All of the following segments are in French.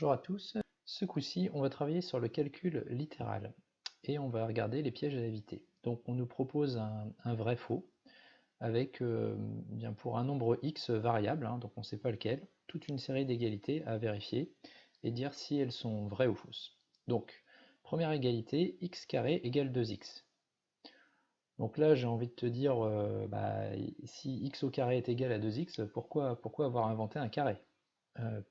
Bonjour à tous. Ce coup-ci, on va travailler sur le calcul littéral et on va regarder les pièges à éviter. Donc on nous propose un vrai-faux avec, bien pour un nombre x variable, donc on ne sait pas lequel, toute une série d'égalités à vérifier et dire si elles sont vraies ou fausses. Donc, première égalité, x carré égale 2x. Donc là, j'ai envie de te dire, si x au carré est égal à 2x, pourquoi avoir inventé un carré?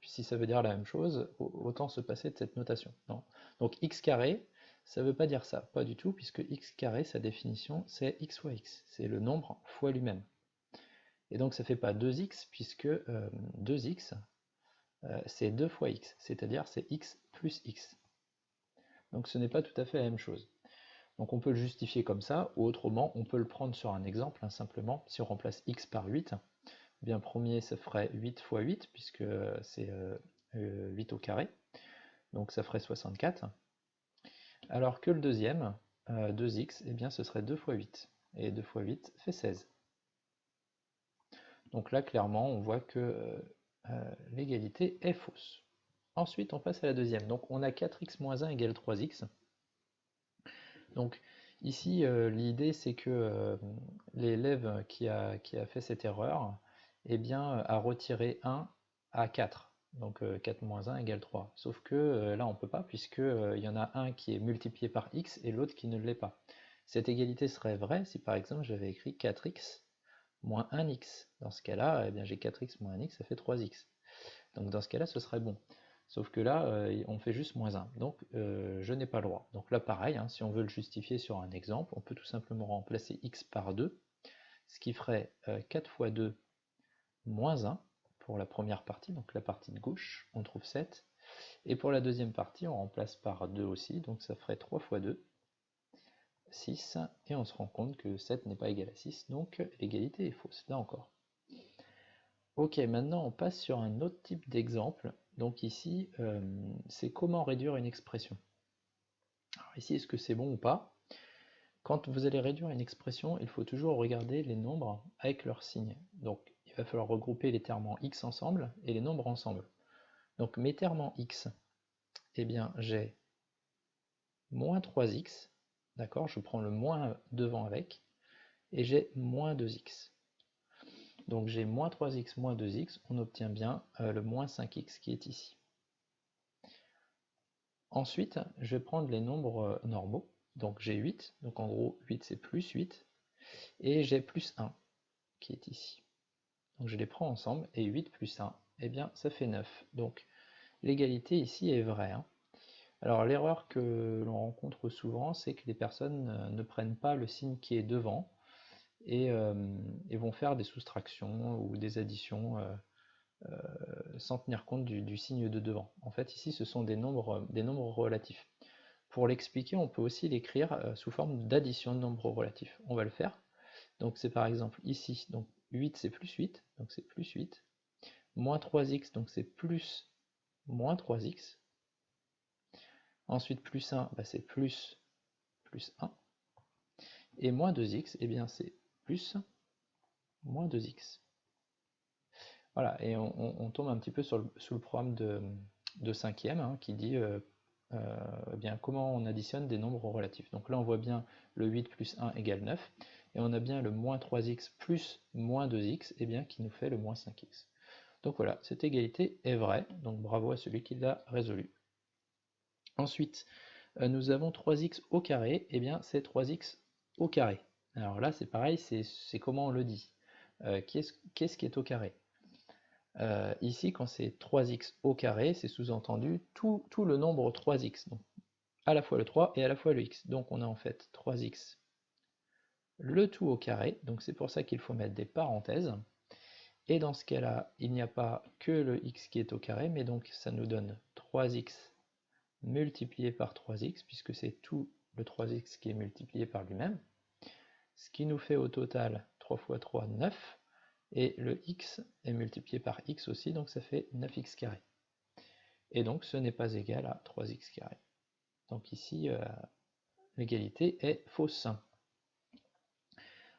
Puis si ça veut dire la même chose, autant se passer de cette notation. Non. Donc x carré, ça ne veut pas dire ça, pas du tout, puisque x carré, sa définition, c'est x fois x, c'est le nombre fois lui-même. Et donc ça ne fait pas 2x, puisque 2x, c'est 2 fois x, c'est-à-dire c'est x plus x. Donc ce n'est pas tout à fait la même chose. Donc on peut le justifier comme ça, ou autrement, on peut le prendre sur un exemple, simplement, si on remplace x par 8, bien premier ça ferait 8 fois 8 puisque c'est 8 au carré, donc ça ferait 64, alors que le deuxième, 2x, eh bien ce serait 2 fois 8, et 2 fois 8 fait 16. Donc là clairement on voit que l'égalité est fausse. Ensuite on passe à la deuxième, donc on a 4x moins 1 égale 3x. Donc ici l'idée c'est que l'élève qui a fait cette erreur, eh bien, a retiré 1 à 4. Donc 4 moins 1 égale 3. Sauf que là on ne peut pas puisque il y en a un qui est multiplié par x et l'autre qui ne l'est pas. Cette égalité serait vraie si par exemple j'avais écrit 4x moins 1x. Dans ce cas-là, eh bien j'ai 4x moins 1x, ça fait 3x. Donc dans ce cas-là, ce serait bon. Sauf que là, on fait juste moins 1. Donc je n'ai pas le droit. Donc là, pareil, si on veut le justifier sur un exemple, on peut tout simplement remplacer x par 2, ce qui ferait 4 fois 2 moins 1 pour la première partie, donc la partie de gauche, on trouve 7. Et pour la deuxième partie, on remplace par 2 aussi, donc ça ferait 3 fois 2, 6. Et on se rend compte que 7 n'est pas égal à 6, donc l'égalité est fausse, là encore. Ok, maintenant on passe sur un autre type d'exemple. Donc ici, c'est comment réduire une expression. Alors ici, est-ce que c'est bon ou pas? Quand vous allez réduire une expression, il faut toujours regarder les nombres avec leur signe. Donc il va falloir regrouper les termes en x ensemble et les nombres ensemble. Donc mes termes en x, eh bien j'ai moins 3x, d'accord, je prends le moins devant avec, et j'ai moins 2x. Donc j'ai moins 3x moins 2x, on obtient bien le moins 5x qui est ici. Ensuite, je vais prendre les nombres normaux, donc j'ai 8, donc en gros 8 c'est plus 8, et j'ai plus 1 qui est ici. Donc je les prends ensemble, et 8 plus 1, eh bien ça fait 9. Donc l'égalité ici est vraie. Alors l'erreur que l'on rencontre souvent, c'est que les personnes ne prennent pas le signe qui est devant, et vont faire des soustractions ou des additions sans tenir compte du signe de devant. En fait ici ce sont des nombres relatifs. Pour l'expliquer, on peut aussi l'écrire sous forme d'addition de nombres relatifs. On va le faire. Donc c'est par exemple ici, donc 8 c'est plus 8, donc c'est plus 8. Moins 3x, donc c'est plus moins 3x. Ensuite plus 1, c'est plus 1. Et moins 2x, eh bien c'est plus moins 2x. Voilà, et on tombe un petit peu sous le programme de cinquième qui dit eh bien, comment on additionne des nombres relatifs. Donc là on voit bien le 8 plus 1 égale 9, et on a bien le moins 3x plus moins 2x, eh bien, qui nous fait le moins 5x. Donc voilà, cette égalité est vraie, donc bravo à celui qui l'a résolue. Ensuite, nous avons 3x au carré, et bien c'est 3x au carré. Alors là c'est pareil, c'est comment on le dit. Qu'est-ce qui est au carré? Ici, quand c'est 3x au carré, c'est sous-entendu tout le nombre 3x, donc à la fois le 3 et à la fois le x. Donc on a en fait 3x le tout au carré, donc c'est pour ça qu'il faut mettre des parenthèses. Et dans ce cas-là, il n'y a pas que le x qui est au carré, mais donc ça nous donne 3x multiplié par 3x, puisque c'est tout le 3x qui est multiplié par lui-même, ce qui nous fait au total 3 fois 3, 9, et le x est multiplié par x aussi, donc ça fait 9x carré. Et donc ce n'est pas égal à 3x carré. Donc ici, l'égalité est fausse.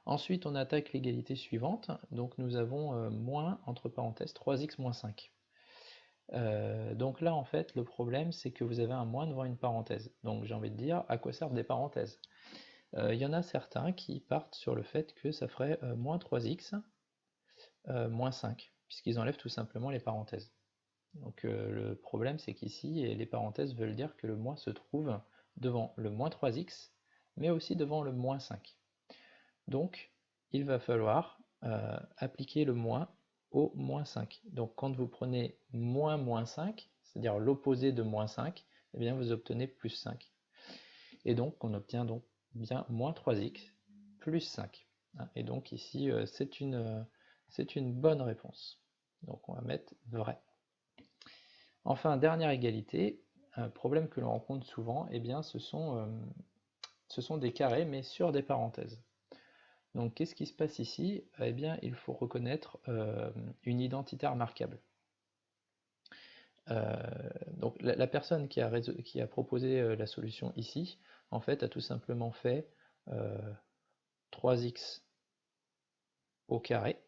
Ensuite, on attaque l'égalité suivante, donc nous avons moins, entre parenthèses, 3x moins 5. Donc là, en fait, le problème, c'est que vous avez un moins devant une parenthèse. Donc j'ai envie de dire, à quoi servent des parenthèses? Il y en a certains qui partent sur le fait que ça ferait moins 3x moins 5, puisqu'ils enlèvent tout simplement les parenthèses. Donc le problème, c'est qu'ici, les parenthèses veulent dire que le moins se trouve devant le moins 3x, mais aussi devant le moins 5. Donc, il va falloir appliquer le moins au moins 5. Donc, quand vous prenez moins 5, c'est-à-dire l'opposé de moins 5, eh bien, vous obtenez plus 5. Et donc, on obtient donc bien moins 3x plus 5. Et donc, ici, c'est une bonne réponse. Donc, on va mettre vrai. Enfin, dernière égalité, un problème que l'on rencontre souvent, eh bien, ce sont des carrés, mais sur des parenthèses. Donc qu'est-ce qui se passe ici? Eh bien, il faut reconnaître une identité remarquable. Donc la personne qui a proposé la solution ici, en fait, a tout simplement fait 3x au carré,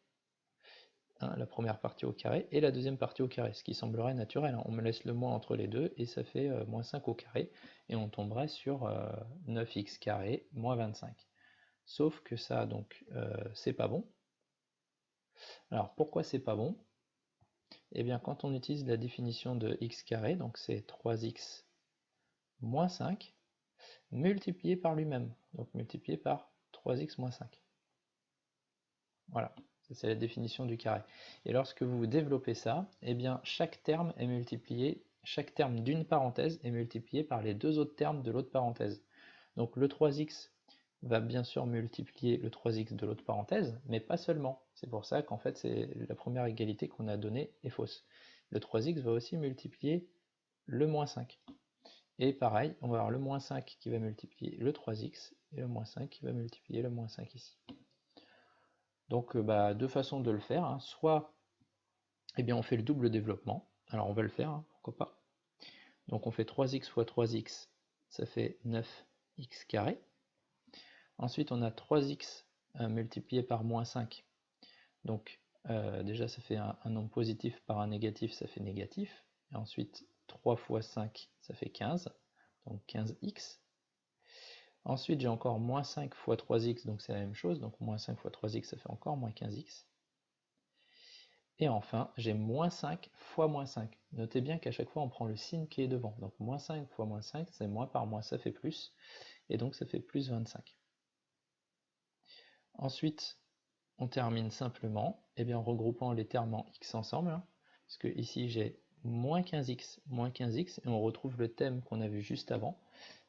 la première partie au carré, et la deuxième partie au carré, ce qui semblerait naturel. On me laisse le moins entre les deux, et ça fait moins 5 au carré, et on tomberait sur 9x carré moins 25. Sauf que ça, donc, c'est pas bon. Alors, pourquoi c'est pas bon? Eh bien, quand on utilise la définition de x carré, donc c'est 3x moins 5, multiplié par lui-même, donc multiplié par 3x moins 5. Voilà, c'est la définition du carré. Et lorsque vous développez ça, eh bien, chaque terme d'une parenthèse est multiplié par les deux autres termes de l'autre parenthèse. Donc le 3x va bien sûr multiplier le 3x de l'autre parenthèse, mais pas seulement. C'est pour ça qu'en fait, c'est la première égalité qu'on a donnée est fausse. Le 3x va aussi multiplier le moins 5. Et pareil, on va avoir le moins 5 qui va multiplier le 3x, et le moins 5 qui va multiplier le moins 5 ici. Donc deux façons de le faire, hein. Soit eh bien, on fait le double développement, alors on va le faire, hein, pourquoi pas. Donc on fait 3x fois 3x, ça fait 9x carré. Ensuite, on a 3x multiplié par moins 5. Donc, déjà, ça fait un nombre positif par un négatif, ça fait négatif. Et ensuite, 3 fois 5, ça fait 15. Donc 15x. Ensuite, j'ai encore moins 5 fois 3x, donc c'est la même chose. Donc moins 5 fois 3x, ça fait encore moins 15x. Et enfin, j'ai moins 5 fois moins 5. Notez bien qu'à chaque fois, on prend le signe qui est devant. Donc moins 5 fois moins 5, c'est moins par moins, ça fait plus. Et donc ça fait plus 25. Ensuite, on termine simplement en regroupant les termes en x ensemble, hein, parce que ici j'ai moins 15x, et on retrouve le thème qu'on a vu juste avant,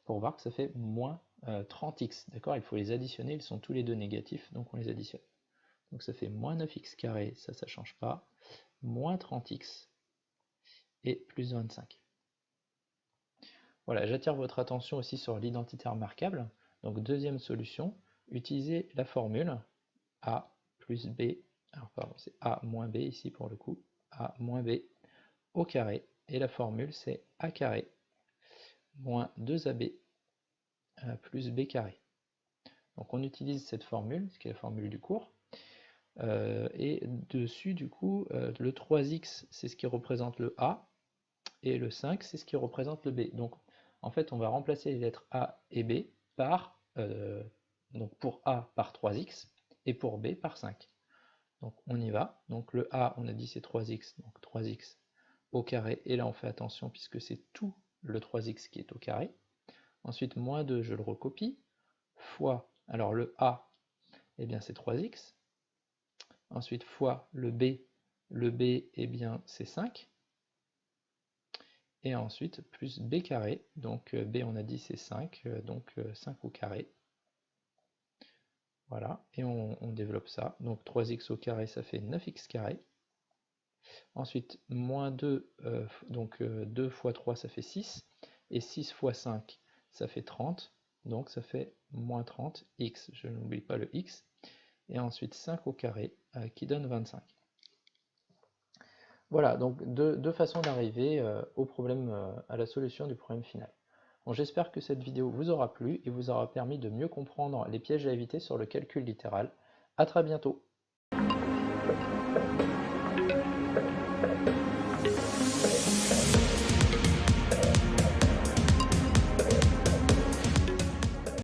pour voir que ça fait moins 30x, d'accord? Il faut les additionner, ils sont tous les deux négatifs, donc on les additionne. Donc ça fait moins 9x carré, ça change pas, moins 30x, et plus 25. Voilà, j'attire votre attention aussi sur l'identité remarquable. Donc deuxième solution, utilisez la formule a plus b, alors pardon, c'est a moins b ici pour le coup, a moins b au carré, et la formule c'est a carré moins 2ab plus b carré. Donc on utilise cette formule, ce qui est la formule du cours, et dessus du coup le 3x c'est ce qui représente le a, et le 5 c'est ce qui représente le b. Donc en fait on va remplacer les lettres a et b par, donc pour a par 3x, et pour b par 5. Donc on y va. Donc le a, on a dit c'est 3x, donc 3x au carré. Et là on fait attention puisque c'est tout le 3x qui est au carré. Ensuite moins 2, je le recopie, fois, alors le a, eh bien c'est 3x. Ensuite fois le b, eh bien c'est 5. Et ensuite plus b carré, donc b on a dit c'est 5, donc 5 au carré. Voilà, et on développe ça. Donc 3x au carré, ça fait 9x carré. Ensuite, moins 2, donc 2 fois 3, ça fait 6. Et 6 fois 5, ça fait 30. Donc ça fait moins 30x. Je n'oublie pas le x. Et ensuite 5 au carré, qui donne 25. Voilà, donc deux façons d'arriver au problème, à la solution du problème final. Bon, j'espère que cette vidéo vous aura plu et vous aura permis de mieux comprendre les pièges à éviter sur le calcul littéral. A très bientôt!